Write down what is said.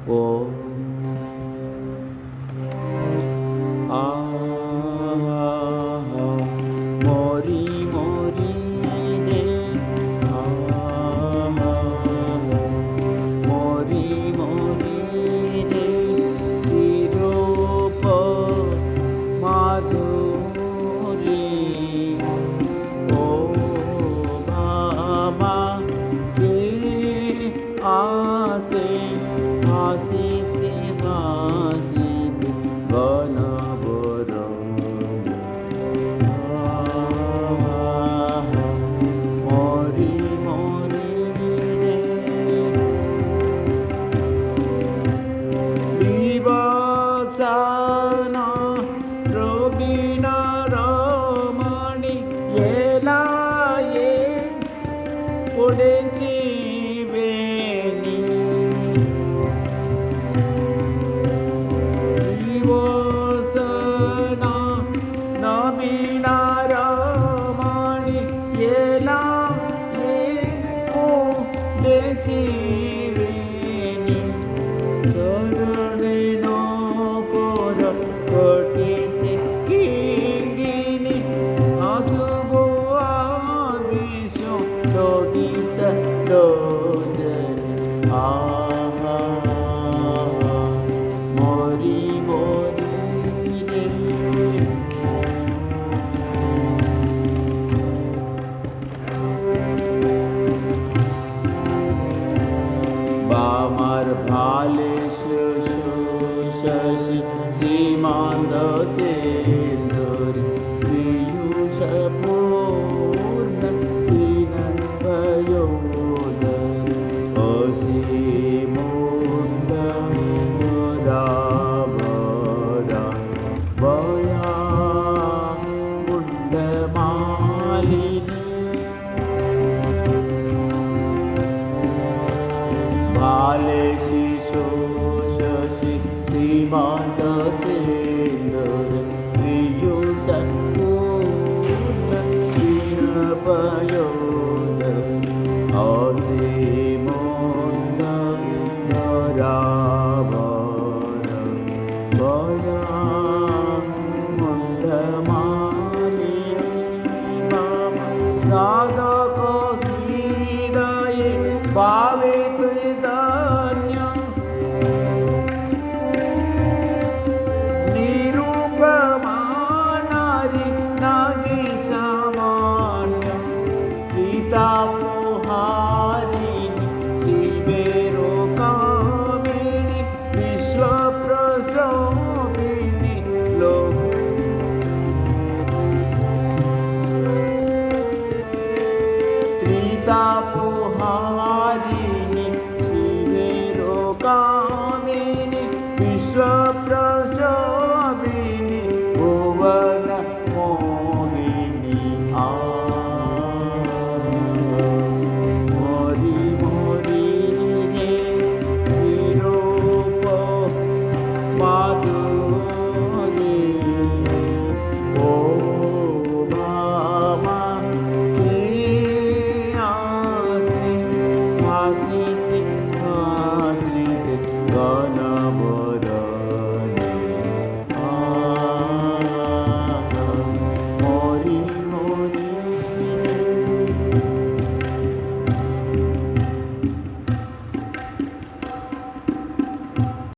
오, 아, 머리 머리네, 아, 머리 머리네, 비로포 마두리, 오 마마 게 आसे आसीते आसीते बन बरो मोरी मोरी रे विवसना रबिना रमणी येला ये पड़ेছি নবীনারমণি এলাম দেখিবেনি চরণে নপর ঘটিতে কিঙ্গিনী অশুভ আবিষ লগিত লোচনে আহা মরি মরি রে बामर भाले शशि सीमांद सिंदूर पीयूष पूर्ण दीन पयोदर असीमुंद मुरावरा वया मुंड मालिनी भाले शिशो शशि सीमा